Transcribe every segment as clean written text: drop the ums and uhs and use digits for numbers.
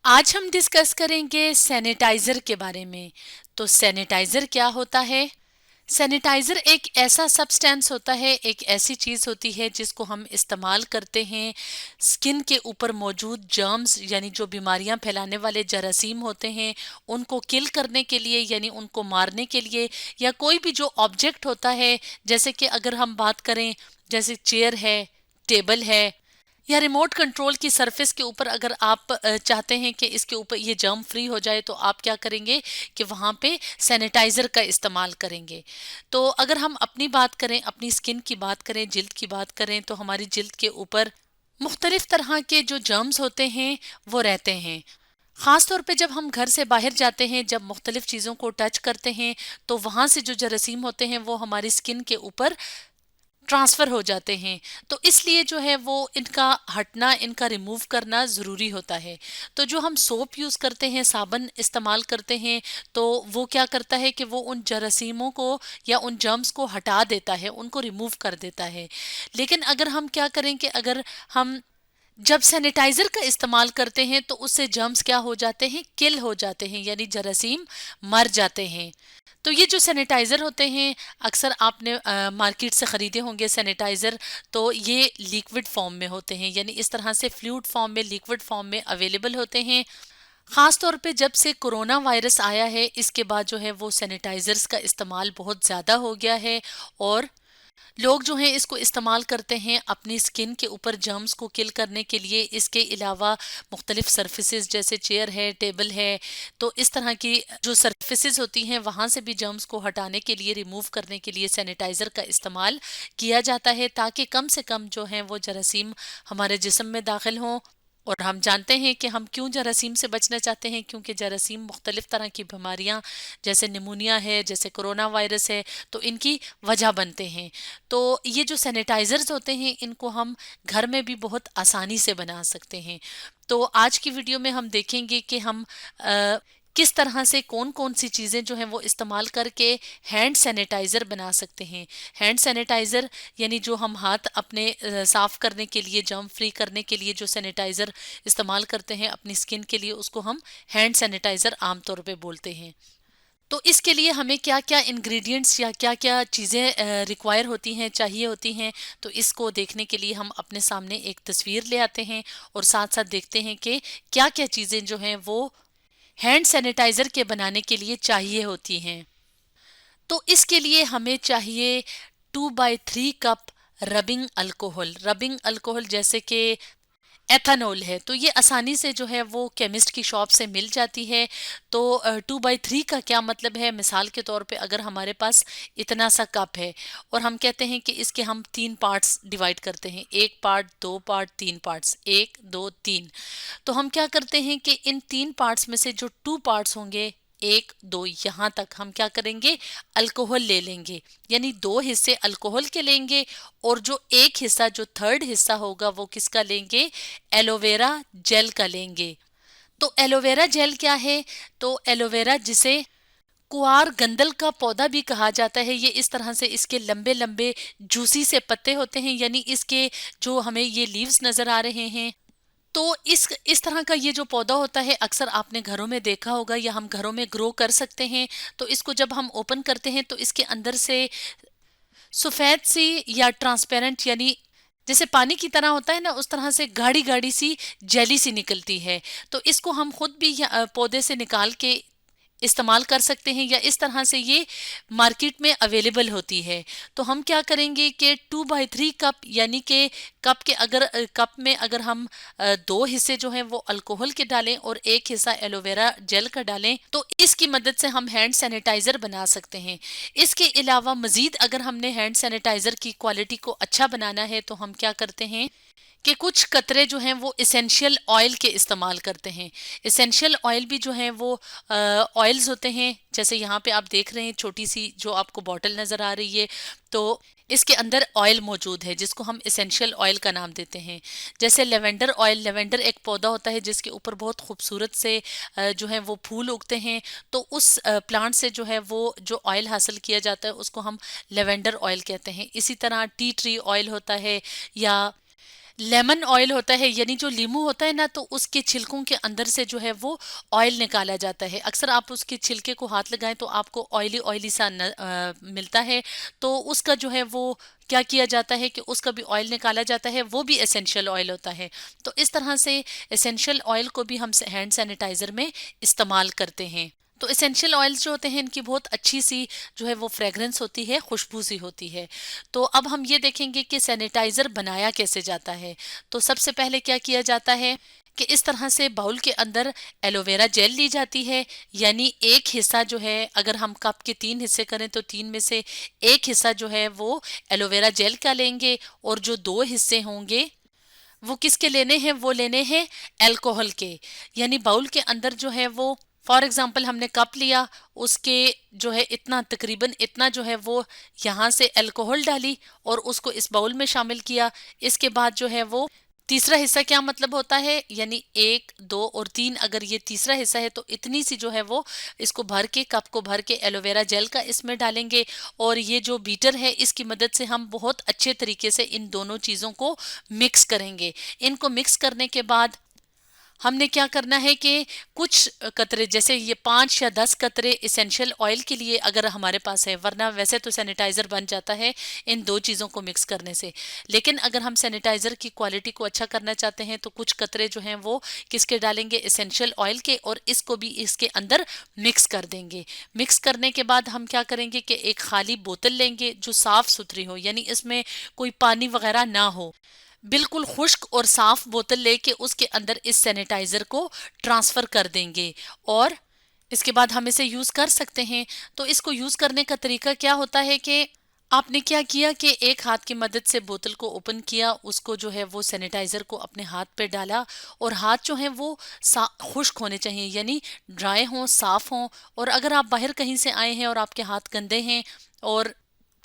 आज हम डिस्कस करेंगे सैनिटाइज़र के बारे में। तो सैनिटाइज़र क्या होता है? सैनिटाइज़र एक ऐसा सब्सटेंस होता है, एक ऐसी चीज़ होती है जिसको हम इस्तेमाल करते हैं स्किन के ऊपर मौजूद जर्म्स यानी जो बीमारियां फैलाने वाले जरासीम होते हैं उनको किल करने के लिए यानी उनको मारने के लिए, या कोई भी जो ऑब्जेक्ट होता है, जैसे कि अगर हम बात करें जैसे चेयर है, टेबल है, या रिमोट कंट्रोल की सरफेस के ऊपर अगर आप चाहते हैं कि इसके ऊपर ये जर्म फ्री हो जाए तो आप क्या करेंगे कि वहाँ पे सैनिटाइज़र का इस्तेमाल करेंगे। तो अगर हम अपनी बात करें, अपनी स्किन की बात करें, जिल्द की बात करें, तो हमारी जिल्द के ऊपर मुख्तलिफ तरह के जो जर्म्स होते हैं वो रहते हैं। ख़ास तौर पे जब हम घर से बाहर जाते हैं, जब मुख्तलिफ चीज़ों को टच करते हैं, तो वहाँ से जो जरासीम होते हैं वो हमारी स्किन के ऊपर ट्रांसफ़र हो जाते हैं। तो इसलिए जो है वो इनका हटना, इनका रिमूव करना ज़रूरी होता है। तो जो हम सोप यूज़ करते हैं, साबुन इस्तेमाल करते हैं, तो वो क्या करता है कि वो उन जरासीमों को या उन जर्म्स को हटा देता है, उनको रिमूव कर देता है। लेकिन अगर हम क्या करें कि अगर हम जब सैनिटाइज़र का इस्तेमाल करते हैं तो उससे जर्म्स क्या हो जाते हैं, किल हो जाते हैं, यानी जरासीम मर जाते हैं। तो ये जो सैनिटाइज़र होते हैं, अक्सर आपने मार्केट से ख़रीदे होंगे सैनिटाइज़र। तो ये लिक्विड फॉर्म में होते हैं, यानी इस तरह से फ्लूइड फॉर्म में, लिक्विड फॉर्म में अवेलेबल होते हैं। ख़ास तौर पे जब से कोरोना वायरस आया है, इसके बाद जो है वो सैनिटाइज़र्स का इस्तेमाल बहुत ज़्यादा हो गया है। और लोग जो हैं इसको इस्तेमाल करते हैं अपनी स्किन के ऊपर जर्म्स को किल करने के लिए। इसके अलावा मुख्तलिफ सर्फिसेज जैसे चेयर है, टेबल है, तो इस तरह की जो सर्फिसेज होती हैं वहाँ से भी जर्म्स को हटाने के लिए, रिमूव करने के लिए सैनिटाइज़र का इस्तेमाल किया जाता है, ताकि कम से कम जो हैं वो जरासीम हमारे जिस्म में दाखिल हों। और हम जानते हैं कि हम क्यों जरासीम से बचना चाहते हैं, क्योंकि जरासीम मुख्तलिफ तरह की बीमारियां जैसे निमोनिया है, जैसे कोरोना वायरस है, तो इनकी वजह बनते हैं। तो ये जो सैनिटाइज़र्स होते हैं इनको हम घर में भी बहुत आसानी से बना सकते हैं। तो आज की वीडियो में हम देखेंगे कि हम किस तरह से कौन कौन सी चीज़ें जो हैं वो इस्तेमाल करके हैंड सैनिटाइज़र बना सकते हैं। हैंड सैनिटाइज़र यानी जो हम हाथ अपने साफ़ करने के लिए, जर्म फ्री करने के लिए जो सैनिटाइज़र इस्तेमाल करते हैं अपनी स्किन के लिए, उसको हम हैंड सैनिटाइज़र आमतौर पे बोलते हैं। तो इसके लिए हमें क्या क्या इंग्रेडिएंट्स या क्या क्या चीज़ें रिक्वायर होती हैं, चाहिए होती हैं, तो इसको देखने के लिए हम अपने सामने एक तस्वीर ले आते हैं और साथ साथ देखते हैं कि क्या क्या चीज़ें जो हैं वो हैंड सैनिटाइज़र के बनाने के लिए चाहिए होती हैं। तो इसके लिए हमें चाहिए 2/3 कप रबिंग अल्कोहल जैसे कि एथानॉल है। तो ये आसानी से जो है वो केमिस्ट की शॉप से मिल जाती है। तो 2/3 का क्या मतलब है, मिसाल के तौर पे अगर हमारे पास इतना सा कप है और हम कहते हैं कि इसके हम 3 पार्ट्स डिवाइड करते हैं, 1 पार्ट, 2 पार्ट, 3 पार्ट्स, 1 2 3। तो हम क्या करते हैं कि इन 3 पार्ट्स में से जो 2 पार्ट्स होंगे, 1 2, यहाँ तक हम क्या करेंगे, अल्कोहल ले लेंगे, यानी 2 हिस्से अल्कोहल के लेंगे। और जो एक हिस्सा, जो थर्ड हिस्सा होगा, वो किसका लेंगे, एलोवेरा जेल का लेंगे। तो एलोवेरा जेल क्या है, तो एलोवेरा जिसे कुआर गंदल का पौधा भी कहा जाता है, ये इस तरह से इसके लंबे लंबे जूसी से पत्ते होते हैं, यानी इसके जो हमें ये लीव्स नजर आ रहे हैं। तो इस तरह का ये जो पौधा होता है अक्सर आपने घरों में देखा होगा, या हम घरों में ग्रो कर सकते हैं। तो इसको जब हम ओपन करते हैं तो इसके अंदर से सफेद सी या ट्रांसपेरेंट, यानी जैसे पानी की तरह होता है ना, उस तरह से गाढ़ी गाढ़ी सी जेली सी निकलती है। तो इसको हम खुद भी पौधे से निकाल के इस्तेमाल कर सकते हैं, या इस तरह से ये मार्केट में अवेलेबल होती है। तो हम क्या करेंगे कि 2/3 कप, यानी कि कप के अगर कप में अगर हम 2 हिस्से जो हैं वो अल्कोहल के डालें और 1 हिस्सा एलोवेरा जेल का डालें, तो इसकी मदद से हम हैंड सैनिटाइज़र बना सकते हैं। इसके अलावा मज़ीद अगर हमने हैंड सैनिटाइज़र की क्वालिटी को अच्छा बनाना है तो हम क्या करते हैं कि कुछ कतरे जो हैं वो इसेंशियल ऑयल के इस्तेमाल करते हैं। इसेंशियल ऑयल भी जो हैं वो ऑयल्स होते हैं, जैसे यहाँ पे आप देख रहे हैं छोटी सी जो आपको बॉटल नज़र आ रही है, तो इसके अंदर ऑयल मौजूद है जिसको हम इसेंशियल ऑयल का नाम देते हैं। जैसे लेवेंडर ऑयल, लेवेंडर एक पौधा होता है जिसके ऊपर बहुत खूबसूरत से जो है वो फूल उगते हैं। तो उस प्लांट से जो है वो जो ऑयल हासिल किया जाता है उसको हम लेवेंडर ऑयल कहते हैं। इसी तरह टी ट्री ऑयल होता है, या लेमन ऑयल होता है, यानी जो लीमू होता है ना, तो उसके छिलकों के अंदर से जो है वो ऑयल निकाला जाता है। अक्सर आप उसके छिलके को हाथ लगाएं तो आपको ऑयली ऑयली सा मिलता है। तो उसका जो है वो क्या किया जाता है कि उसका भी ऑयल निकाला जाता है, वो भी एसेंशियल ऑयल होता है। तो इस तरह से एसेंशियल ऑयल को भी हम हैंड सैनिटाइजर में इस्तेमाल करते हैं। तो एसेंशियल ऑयल्स जो होते हैं इनकी बहुत अच्छी सी जो है वो फ्रेग्रेंस होती है, खुशबू सी होती है। तो अब हम ये देखेंगे कि सैनिटाइजर बनाया कैसे जाता है। तो सबसे पहले क्या किया जाता है कि इस तरह से बाउल के अंदर एलोवेरा जेल ली जाती है। यानी एक हिस्सा जो है, अगर हम कप के 3 हिस्से करें तो 3 में से एक हिस्सा जो है वो एलोवेरा जेल का लेंगे, और जो 2 हिस्से होंगे वो किसके लेने हैं, वो लेने हैं अल्कोहल के। यानी बाउल के अंदर जो है वो, फॉर एग्जाम्पल हमने कप लिया, उसके जो है इतना, तकरीबन इतना जो है वो यहाँ से अल्कोहल डाली और उसको इस बाउल में शामिल किया। इसके बाद जो है वो तीसरा हिस्सा, क्या मतलब होता है, यानी 1, 2 और 3, अगर ये तीसरा हिस्सा है तो इतनी सी जो है वो इसको भर के, कप को भर के एलोवेरा जेल का इसमें डालेंगे। और ये जो बीटर है इसकी मदद से हम बहुत अच्छे तरीके से इन दोनों चीज़ों को मिक्स करेंगे। इनको मिक्स करने के बाद हमने क्या करना है कि कुछ कतरे, जैसे ये 5 या 10 कतरे इसेंशियल ऑयल के लिए अगर हमारे पास है, वरना वैसे तो सैनिटाइज़र बन जाता है इन दो चीज़ों को मिक्स करने से। लेकिन अगर हम सैनिटाइज़र की क्वालिटी को अच्छा करना चाहते हैं तो कुछ कतरे जो हैं वो किसके डालेंगे, इसेंशियल ऑयल के, और इसको भी इसके अंदर मिक्स कर देंगे। मिक्स करने के बाद हम क्या करेंगे कि एक खाली बोतल लेंगे जो साफ़ सुथरी हो, यानी इसमें कोई पानी वगैरह ना हो, बिल्कुल खुश्क और साफ बोतल लेके उसके अंदर इस सैनिटाइजर को ट्रांसफर कर देंगे, और इसके बाद हम इसे यूज कर सकते हैं। तो इसको यूज करने का तरीका क्या होता है कि आपने क्या किया कि एक हाथ की मदद से बोतल को ओपन किया, उसको जो है वो सैनिटाइजर को अपने हाथ पे डाला, और हाथ जो है वो खुश्क होने चाहिए, यानी ड्राई हों, साफ हों। और अगर आप बाहर कहीं से आए हैं और आपके हाथ गंदे हैं, और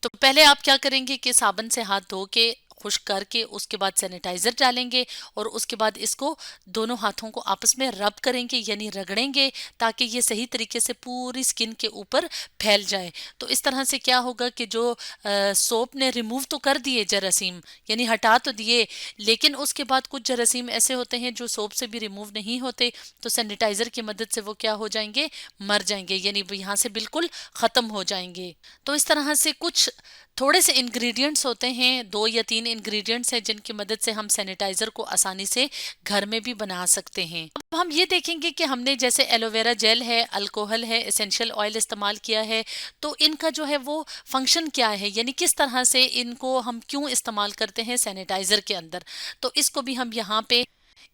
तो पहले आप क्या करेंगे कि साबुन से हाथ धो के खुश्क करके उसके बाद सैनिटाइजर डालेंगे, और उसके बाद इसको दोनों हाथों को आपस में रब करेंगे, यानी रगड़ेंगे, ताकि ये सही तरीके से पूरी स्किन के ऊपर फैल जाए। तो इस तरह से क्या होगा कि जो सोप ने रिमूव तो कर दिए जरासीम, यानी हटा तो दिए, लेकिन उसके बाद कुछ जरासीम ऐसे होते हैं जो सोप से भी रिमूव नहीं होते, तो सैनिटाइजर की मदद से वो क्या हो जाएंगे, मर जाएंगे, यानी वो यहाँ से बिल्कुल ख़त्म हो जाएंगे। तो इस तरह से कुछ थोड़े से इंग्रेडिएंट्स होते हैं, 2 या 3 इंग्रेडिएंट्स हैं जिनकी मदद से हम सैनिटाइजर को आसानी से घर में भी बना सकते हैं। अब हम ये देखेंगे कि हमने जैसे एलोवेरा जेल है, अल्कोहल है, एसेंशियल ऑयल इस्तेमाल किया है, तो इनका जो है वो फंक्शन क्या है, यानी किस तरह से इनको हम क्यों इस्तेमाल करते हैं सैनिटाइजर के अंदर। तो इसको भी हम यहाँ पे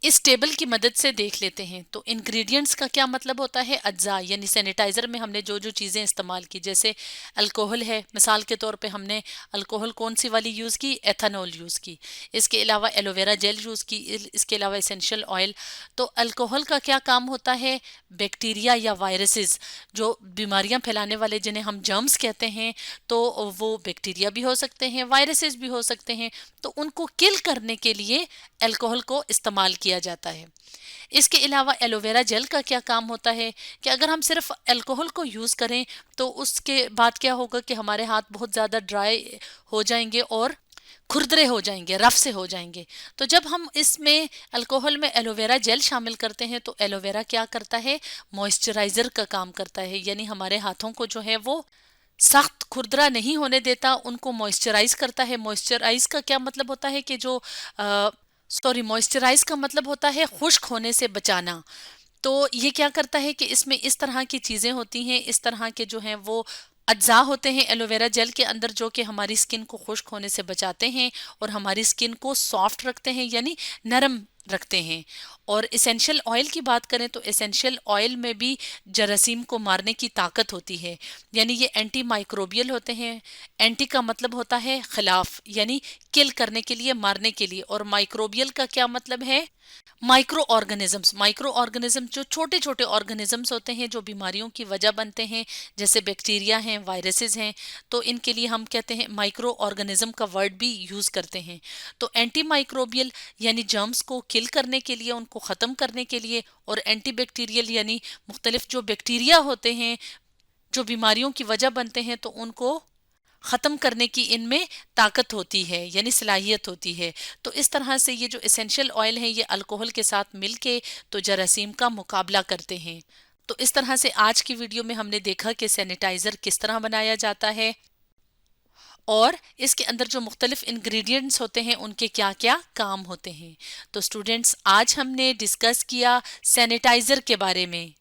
इस टेबल की मदद से देख लेते हैं। तो इंग्रेडिएंट्स का क्या मतलब होता है, अज्जा, यानी सैनिटाइज़र में हमने जो जो चीज़ें इस्तेमाल की, जैसे अल्कोहल है, मिसाल के तौर पे हमने अल्कोहल कौन सी वाली यूज़ की, एथेनॉल यूज़ की। इसके अलावा एलोवेरा जेल यूज़ की, इसके अलावा एसेंशियल ऑयल। तो अल्कोहल का क्या काम होता है, बैक्टीरिया या वायरसेस, जो बीमारियां फैलाने वाले जिन्हें हम जर्म्स कहते हैं, तो वो बैक्टीरिया भी हो सकते हैं, वायरसेस भी हो सकते हैं, तो उनको किल करने के लिए अल्कोहल को इस्तेमाल किया जाता है। इसके अलावा एलोवेरा जेल का क्या काम होता है कि अगर हम सिर्फ अल्कोहल को यूज़ करें तो उसके बाद क्या होगा कि हमारे हाथ बहुत ज़्यादा ड्राई हो जाएंगे और खुरदरे हो जाएंगे, रफ से हो जाएंगे। तो जब हम इसमें अल्कोहल में एलोवेरा जेल शामिल करते हैं तो एलोवेरा क्या करता है, मॉइस्चराइज़र का काम करता है, यानी हमारे हाथों को जो है वो सख्त खुरदरा नहीं होने देता, उनको मॉइस्चराइज करता है। मॉइस्चराइज का क्या मतलब होता है कि जो मॉइस्चराइज का मतलब होता है खुश्क होने से बचाना। तो ये क्या करता है कि इसमें इस तरह की चीज़ें होती हैं, इस तरह के जो हैं वो अज्जा होते हैं एलोवेरा जेल के अंदर, जो कि हमारी स्किन को खुश्क होने से बचाते हैं और हमारी स्किन को सॉफ्ट रखते हैं, यानी नरम रखते हैं। और इसेंशियल ऑयल की बात करें तो इसेंशियल ऑयल में भी जरासीम को मारने की ताकत होती है, यानी ये एंटी माइक्रोबियल होते हैं। एंटी का मतलब होता है खिलाफ, यानी किल करने के लिए, मारने के लिए, और माइक्रोबियल का क्या मतलब है, माइक्रो ऑर्गेनिजम्स। माइक्रो ऑर्गेनिज्म जो छोटे छोटे ऑर्गेनिजम्स होते हैं जो बीमारियों की वजह बनते हैं, जैसे बैक्टीरिया हैं, वायरसेस हैं, तो इनके लिए हम कहते हैं माइक्रो ऑर्गेनिज्म का वर्ड भी यूज़ करते हैं। तो एंटी माइक्रोबियल यानी जर्म्स को किल करने के लिए, उनको ख़त्म करने के लिए, और एंटी बैक्टीरियल यानी मुख्तलिफ जो बैक्टीरिया होते हैं जो बीमारियों की वजह बनते हैं तो उनको ख़त्म करने की इनमें ताकत होती है, यानी सलाहियत होती है। तो इस तरह से ये जो एसेंशियल ऑयल है ये अल्कोहल के साथ मिलके तो जरासीम का मुकाबला करते हैं। तो इस तरह से आज की वीडियो में हमने देखा कि सैनिटाइज़र किस तरह बनाया जाता है और इसके अंदर जो मुख्तलिफ इंग्रेडिएंट्स होते हैं उनके क्या क्या काम होते हैं। तो स्टूडेंट्स, आज हमने डिस्कस किया सैनिटाइज़र के बारे में।